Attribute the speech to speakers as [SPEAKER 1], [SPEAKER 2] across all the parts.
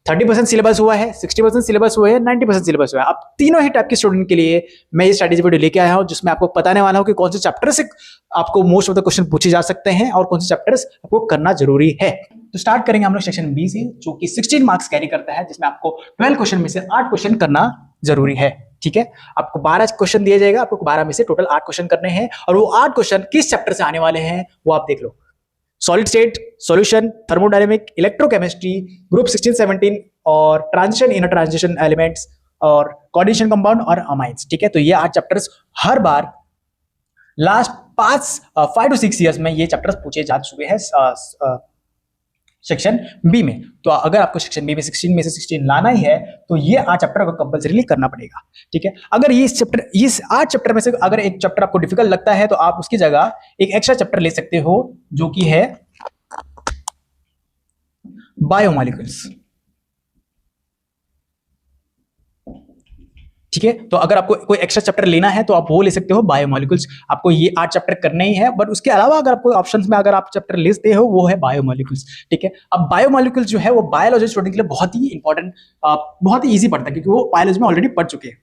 [SPEAKER 1] 30% syllabus हुआ है, 60% syllabus हुआ है, 90% सिलेबस हुआ है। अब तीनों ही टाइप के स्टूडेंट के लिए मैं ये स्ट्रैटेजी वीडियो लेके आया हूं, जिसमें आपको बताने वाला हूं कि कौन से चैप्टर से आपको मोस्ट ऑफ द क्वेश्चन पूछे जा सकते हैं और कौन से चैप्टर्स आपको करना जरूरी है। तो स्टार्ट करेंगे हम लोग सेक्शन बी से, जो कि 16 मार्क्स कैरी करता है, जिसमें आपको 12 क्वेश्चन में से 8 क्वेश्चन करना जरूरी है। ठीक है, आपको 12 क्वेश्चन दिया जाएगा, आपको 12 में से टोटल 8 क्वेश्चन करने हैं, और वो 8 क्वेश्चन किस चैप्टर से आने वाले हैं वो आप देख लो। Solid state solution, thermodynamic, electrochemistry, group 16-17 और ट्रांजिशन, इनर ट्रांजिशन एलिमेंट्स और कोऑर्डिनेशन कंपाउंड और अमाइंस। ठीक है, तो ये 8 चैप्टर्स हर बार लास्ट 5 to 6 ईयर्स में ये चैप्टर्स पूछे जा चुके हैं सेक्शन बी में। तो अगर आपको सेक्शन बी में 16 में से 16 लाना ही है तो ये 8 चैप्टर को कंपलसरीली करना पड़ेगा। ठीक है, अगर ये इस 8 चैप्टर में से अगर एक चैप्टर आपको डिफिकल्ट लगता है तो आप उसकी जगह एक एक्स्ट्रा चैप्टर ले सकते हो, जो कि है बायोमॉलिक्यूल्स। ठीक है, तो अगर आपको कोई एक्स्ट्रा चैप्टर लेना है तो आप वो ले सकते हो, बायोमॉलिक्यूल्स। आपको ये 8 चैप्टर करने ही है, बट उसके अलावा अगर आपको ऑप्शंस में अगर आप चैप्टर लेते हो वो है बायोमॉलिक्यूल्स। ठीक है, अब बायोमॉलिक्यूल्स जो है वो बायोलॉजी स्टूडेंट के लिए बहुत ही इंपॉर्टेंट, बहुत ही ईजी पड़ता है, क्योंकि वो बायोलॉजी में ऑलरेडी पढ़ चुके हैं।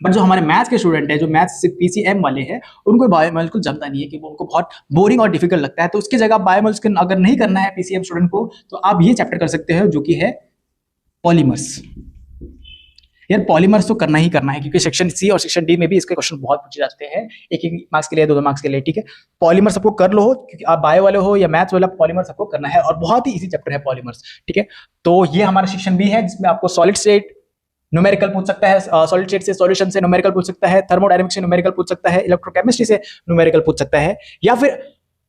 [SPEAKER 1] बट जो हमारे मैथ्स के स्टूडेंट है, जो मैथ्स पीसीएम वाले हैं, उनको बायोमॉलिक्यूल जमता नहीं है, कि वो उनको बहुत बोरिंग और डिफिकल्ट लगता है। तो उसकी जगह बायोमॉलिक्यूल अगर नहीं करना है पीसीएम स्टूडेंट को, तो आप ये चैप्टर कर सकते हो, जो कि है पॉलीमर्स। यार पॉलीमर्स तो करना ही करना है, क्योंकि सेक्शन सी और सेक्शन डी में भी इसके क्वेश्चन बहुत पूछे जाते हैं, एक मार्क्स के लिए, 2 मार्क्स के लिए। ठीक है, पॉलीमर्स सबको कर लो, क्योंकि आप बायो वाले हो या मैथ्स वाला, पॉलीमर्स सबको करना है और बहुत ही इजी चैप्टर है पॉलीमर्स। ठीक है, तो ये हमारा सेक्शन बी है, जिसमें आपको सॉलिड स्टेट न्यूमेरिकल पूछ सकता है, सॉलिड स्टेट से सॉल्यूशन से न्यूमेरिकल पूछ सकता है, थर्मोडायनेमिक्स से न्यूमेरिकल पूछ सकता है, इलेक्ट्रोकेमिस्ट्री से न्यूमेरिकल पूछ सकता है, या फिर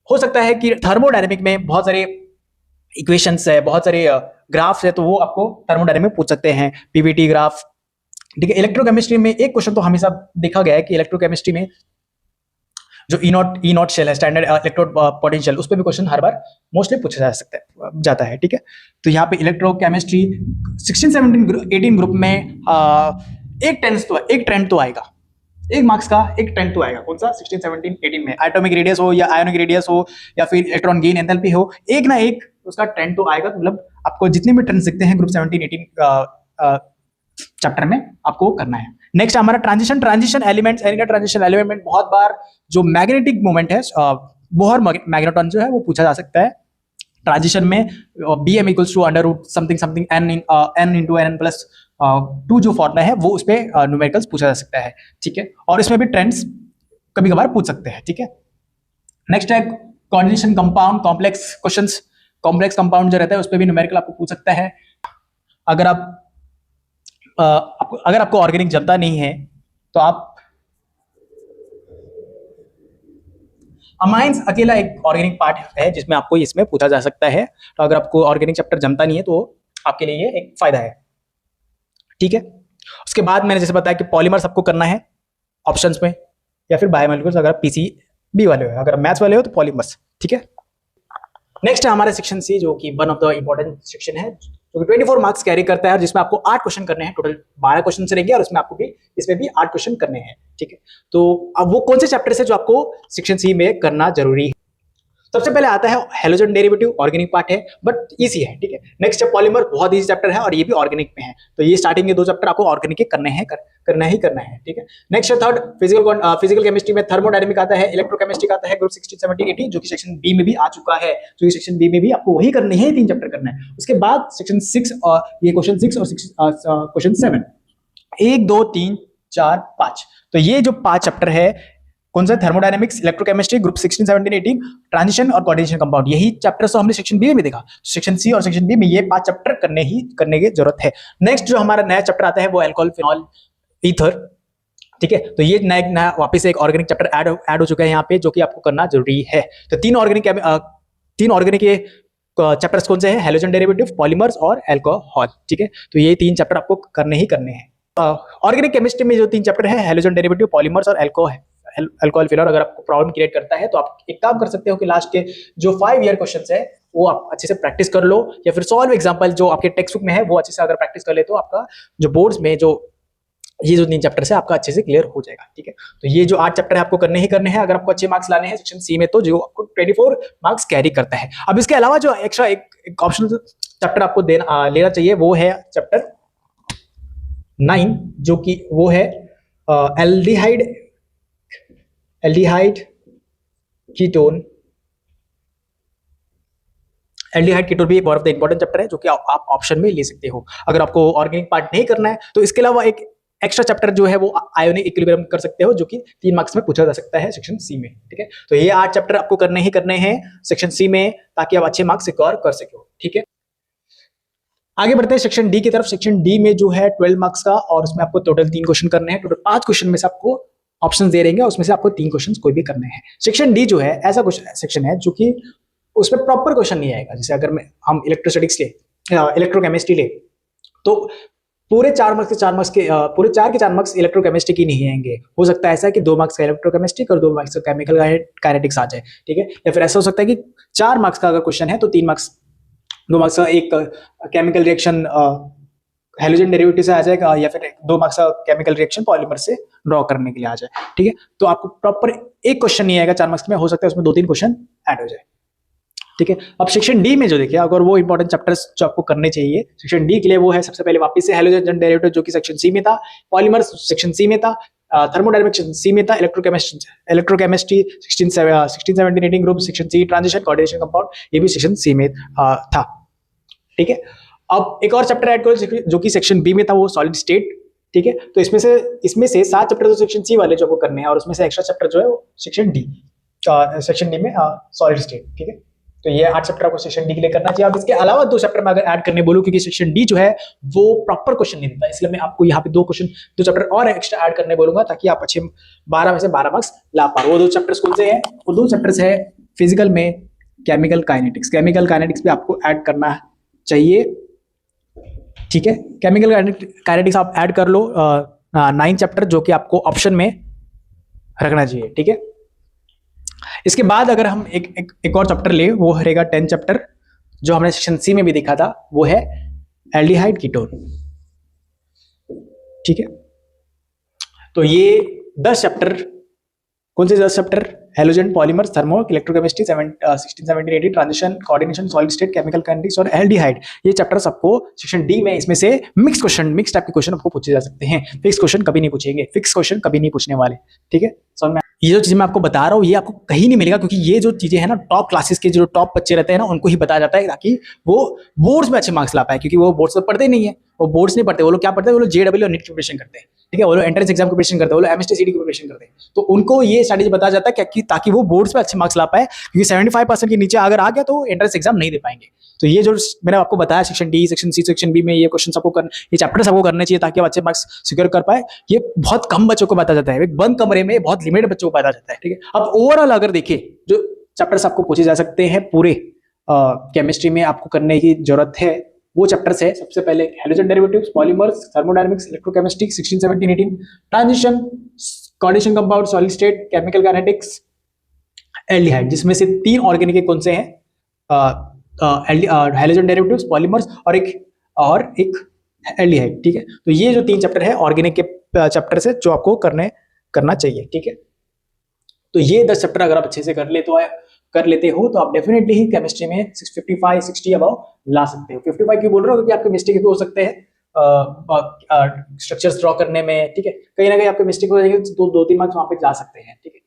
[SPEAKER 1] हो सकता है कि थर्मोडायनेमिक में बहुत सारे इक्वेशंस है, बहुत सारे ग्राफ्स है, तो वो आपको थर्मोडायनेमिक पूछ सकते हैं, पीवीटी ग्राफ। ठीक है, इलेक्ट्रोकेमिस्ट्री में एक क्वेश्चन तो हमेशा देखा गया है कि इलेक्ट्रोकेमिस्ट्री में जो ई नॉट शेल है, स्टैंडर्ड इलेक्ट्रोड पोटेंशियल, उस पर भी क्वेश्चन हर बार मोस्टली पूछा जाता है। ठीक है, तो यहाँ पे इलेक्ट्रोकेमिस्ट्री 16-17-18 ग्रुप में एक ट्रेंड तो आएगा, 1 मार्क्स का एक ट्रेंड तो आएगा। कौन सा? 16-17-18 में एटॉमिक रेडियस हो या आयोनिक रेडियस हो या फिर इलेक्ट्रॉन गेन एंथैल्पी हो, एक ना एक उसका ट्रेंड तो आएगा। मतलब आपको जितने भी ट्रेंड दिखते हैं ग्रुप 17-18 चैप्टर में आपको करना है। नेक्स्ट हमारा ट्रांजिशन एलिमेंट्स, ट्रांजिशन एलिमेंट बहुत बार जो मैग्नेटिक मोमेंट है, बोहर मैग्नेटॉन जो है वो पूछा जा सकता है ट्रांजिशन में। bm equals to under root something something n into n plus 2 जो फॉर्मूला है वो उस पर न्यूमेरिकल्स पूछा जा सकता है। ठीक है, और इसमें भी ट्रेंड्स कभी कभार पूछ सकते हैं। ठीक है, नेक्स्ट है coordination compound, complex questions, complex compound जो रहता है उस पर भी न्यूमेरिकल आपको पूछ सकता है। अगर आपको ऑर्गेनिक जमता नहीं है तो आप अमाइंस अकेला एक ऑर्गेनिक पार्ट है जिसमें आपको इसमें पूछा जा सकता है। तो अगर आपको ऑर्गेनिक चैप्टर जमता नहीं है तो आपके लिए ये एक फायदा है। ठीक है, उसके बाद मैंने जैसे बताया कि पॉलीमर्स आपको करना है ऑप्शंस में, या फिर बायोमॉलिक्यूल्स अगर पीसीबी वाले हो, अगर मैथ्स वाले हो तो पॉलीमर्स। ठीक है, नेक्स्ट है हमारा सेक्शन सी, जो कि one of the important section है, जो कि 24 मार्क्स कैरी करता है और जिसमें आपको 8 क्वेश्चन करने हैं। टोटल 12 क्वेश्चन रहेंगे और इसमें आपको भी इसमें भी 8 क्वेश्चन करने हैं। ठीक है, तो अब वो कौन से चैप्टर है जो आपको सेक्शन सी में करना जरूरी है? सबसे पहले आता है हेलोजन डेरिवेटिव, ऑर्गेनिक पार्ट है बट इजी है। ठीक है, नेक्स्ट है पॉलीमर, बहुत इजी चैप्टर है और ये भी ऑर्गेनिक में है। तो ये स्टार्टिंग के 2 चैप्टर आपको ऑर्गेनिक के करना ही करना है। ठीक है, नेक्स्ट है थर्ड फिजिकल केमिस्ट्री में थर्मोडायनेमिक आता है, इलेक्ट्रोकेमिस्ट्री आता है, ग्रुप 16-17-18 जो कि सेक्शन बी में भी आ चुका है। तो ये सेक्शन बी में भी आपको वही करने हैं, 3 चैप्टर करना है। उसके बाद सेक्शन 6 और ये क्वेश्चन 6 और क्वेश्चन 7, 1 2 3 4 5, तो ये जो 5 चैप्टर है कौन सा? थर्मोडायनेमिक्स, इलेक्ट्रोकेमिस्ट्री, ग्रुप 16-17-18, ट्रांजिशन और कोऑर्डिनेशन कंपाउंड, यही चैप्टर्स तो हमने सेक्शन बी में देखा। सेक्शन सी और सेक्शन बी में ये 5 चैप्टर करने की जरूरत है। नेक्स्ट जो हमारा नया चैप्टर आता है वो अल्कोहल, फिनॉल, ईथर। ठीक है, तो ये नया वापस एक ऑर्गेनिक चैप्टर ऐड हो चुका है यहाँ पे, जो कि आपको करना जरूरी है। तो 3 ऑर्गेनिक के चैप्टर्स कौन से हैं? हेलोजन डेरिवेटिव, पॉलीमर्स और अल्कोहल। ठीक है, तो ये 3 चैप्टर आपको करने ही करने हैं। ऑर्गेनिक केमिस्ट्री में जो 3 चैप्टर है, हेलोजन डेरिवेटिव, पॉलीमर्स और अल्कोहल फिनॉल, अगर आपको प्रॉब्लम क्रिएट करता है तो आप एक काम कर सकते हो कि लास्ट के जो 5 ईयर क्वेश्चंस है वो आप अच्छे से प्रैक्टिस कर लो, या फिर सॉल्व एग्जांपल जो आपके टेक्स्ट बुक में है वो अच्छे से अगर प्रैक्टिस कर ले तो आपका जो बोर्ड्स में जो ये जो 3 चैप्टर है आपका अच्छे से क्लियर हो जाएगा। ठीक है, तो ये जो 8 चैप्टर है आपको करने ही करने हैं अगर आपको अच्छे मार्क्स लाने हैं सेक्शन सी में, तो जो आपको 24 मार्क्स कैरी करता है। अब इसके अलावा जो एक्स्ट्रा एक ऑप्शन चैप्टर आपको लेना चाहिए वो है चैप्टर 9, जो कि वो है एल्डिहाइड कीटोन। एल्डिहाइड कीटोन भी one of the important chapter है जो कि आप ऑप्शन में ले सकते हो। अगर आपको ऑर्गेनिक पार्ट नहीं करना है तो इसके अलावा एक एक्स्ट्रा चैप्टर जो है वो आयोनिक इक्विलिब्रियम कर सकते हो, जो कि 3 मार्क्स में पूछा जा सकता है सेक्शन सी में। ठीक है, तो ये 8 चैप्टर आपको करने हैं सेक्शन सी में, ताकि आप अच्छे मार्क्स सिक्योर कर सको। ठीक है, आगे बढ़ते हैं सेक्शन डी की तरफ। सेक्शन डी में जो है 12 मार्क्स का, और उसमें आपको टोटल 3 क्वेश्चन करने हैं। टोटल 5 क्वेश्चन में से आपको ऑप्शन दे रहेंगे, उसमें से आपको 3 क्वेश्चन कोई भी करने हैं। सेक्शन डी जो है ऐसा सेक्शन है जो कि उसमें प्रॉपर क्वेश्चन नहीं आएगा। जैसे अगर हम इलेक्ट्रोस्टैटिक्स ले, इलेक्ट्रोकेमिस्ट्री ले, तो पूरे 4 मार्क्स के पूरे 4 के 4 मार्क्स इलेक्ट्रोकेमिस्ट्री की नहीं आएंगे। हो सकता है ऐसा है कि 2 मार्क्स का इलेक्ट्रोकेमिस्ट्री और 2 मार्क्स का केमिकल काइनेटिक्स आ जाए। ठीक है, या फिर ऐसा हो सकता है कि 4 मार्क्स का अगर क्वेश्चन है तो 3 मार्क्स, 2 मार्क्स का एक केमिकल रिएक्शन हैलोजन डेरिवेटिव से आ जाएगा, या फिर 2 मार्क्स का केमिकल रिएक्शन पॉलीमर से ड्रॉ करने के लिए आ जाए। ठीक है, तो आपको प्रॉपर एक क्वेश्चन नहीं आएगा 4 मार्क्स में, हो सकता है उसमें 2-3 क्वेश्चन ऐड हो जाए। ठीक है, अब सेक्शन डी में जो देखिए, अगर वो इंपॉर्टेंट चैप्टर्स जो आपको करने चाहिए सेक्शन डी के लिए, वो है सबसे पहले वापस से हैलोजन डेरिवेटिव जो कि सेक्शन सी में था, पॉलीमर्स सेक्शन सी में था, थर्मोडायनेमिक्स सेक्शन सी में था, electrochemistry 16, 17, 18 group section C, transition coordination compound ये भी सेक्शन सी में था। ठीक है, अब एक और चैप्टर ऐड करो जो कि सेक्शन बी में था, वो सॉलिड स्टेट। ठीक है, तो इसमें से 7 चैप्टर तो सेक्शन सी वाले जो आपको करने हैं, और उसमें से एक्स्ट्रा चैप्टर जो है वो सेक्शन डी में सॉलिड स्टेट। ठीक है, तो ये 8 चैप्टर आपको सेक्शन डी के लिए करना चाहिए। अब इसके अलावा 2 चैप्टर में अगर ऐड करने बोलूं, क्योंकि सेक्शन डी जो है वो प्रॉपर क्वेश्चन नहीं देता, इसलिए मैं आपको यहाँ पे 2 चैप्टर और एक्स्ट्रा ऐड करने बोलूंगा, ताकि आप अच्छे 12 में से 12 मार्क्स ला पाओ। वो 2 चैप्टर्स कौन से हैं? वो 2 चैप्टर्स है फिजिकल में केमिकल काइनेटिक्स भी आपको ऐड करना चाहिए। ठीक है, केमिकल काइनेटिक्स आप ऐड कर लो 9 चैप्टर, जो कि आपको ऑप्शन में रखना चाहिए। ठीक है, इसके बाद अगर हम एक और चैप्टर ले, वो रहेगा 10 चैप्टर, जो हमने सेक्शन सी में भी देखा था, वो है एल्डिहाइड कीटोन। ठीक है, तो ये 10 चैप्टर, कौन से 10 chapter? Halogen, polymer, thermo, electrochemistry 16, 17, 18, transition, coordination, solid state, chemical kinetics और एल्डिहाइड। ये चैप्टर्स आपको सेक्शन डी में, इसमें से मिक्स टाइप के क्वेश्चन आपको पूछे जा सकते हैं। फिक्स क्वेश्चन कभी नहीं पूछेंगे, फिक्स क्वेश्चन कभी नहीं पूछने वाले। ठीक है, समझ में? ये जो चीजें मैं आपको बता रहा हूँ ये आपको कहीं नहीं मिलेगा, क्योंकि ये जो चीजें हैं ना, टॉप क्लासेस के जो टॉप बच्चे रहते हैं ना, उनको ही बताया जाता है, ताकि वो बोर्ड्स में अच्छे मार्क्स ला पाए। क्योंकि वो बोर्ड्स में पढ़ते नहीं है, वो बोर्ड्स नहीं पढ़ते, वो लोग क्या पढ़ते हैं, वो लोग जेडब्ल्यू और नीट की प्रिपरेशन करते हैं। ठीक है, वो लोग एंट्रेंस एग्जाम की प्रिपरेशन करते हैं, वो लोग एमएसटी सीडी की प्रिपरेशन करते हैं। तो उनको ये स्ट्रैटेजी बताया जाता है कि ताकि वो बोर्ड्स में अच्छे मार्क्स ला पाए, क्योंकि 75% के नीचे अगर आ गया तो एंट्रेंस एग्जाम नहीं दे पाएंगे। तो ये जो मैंने आपको बताया section D, section C, section B में ये क्वेश्चन आपको ये चैप्टर्स आपको करने चाहिए, ताकि आप अच्छे मार्क्स सिक्योर कर पाए। ये बहुत कम बच्चों को बताया जाता है, एक बंद कमरे में बहुत लिमिटेड बच्चों को बताया जाता है। ठीक है, अब ओवरऑल अगर देखिए जो चैप्टर्स आपको पूछे जा सकते हैं पूरे केमिस्ट्री में आपको करने की जरूरत है, वो चैप्टर्स है सबसे पहले halogen derivatives, polymers, thermodynamics, electrochemistry 16, 17, 18, transition, coordination compound, solid state, chemical kinetics, aldehyde, जिसमें से 3 ऑर्गेनिक कौन से हैं? हैलोजन डेरिवेटिव्स, पॉलीमर्स और एक एल्डिहाइड। ठीक है, तो ये जो 3 चैप्टर है ऑर्गेनिक के चैप्टर से जो आपको करना चाहिए। ठीक है, तो ये 10 चैप्टर अगर आप अच्छे से कर लेते हो तो आप डेफिनेटली ही केमिस्ट्री में 55, 60 अबव ला सकते हो। 55 क्यों बोल रहा हूँ? क्योंकि आपके मिस्टेक भी हो सकते हैं स्ट्रक्चर्स ड्रॉ करने में। ठीक है, कहीं ना कहीं आपके मिस्टेक हो जाएंगे तो 2-3 मार्क्स वहां पे जा सकते हैं। ठीक है,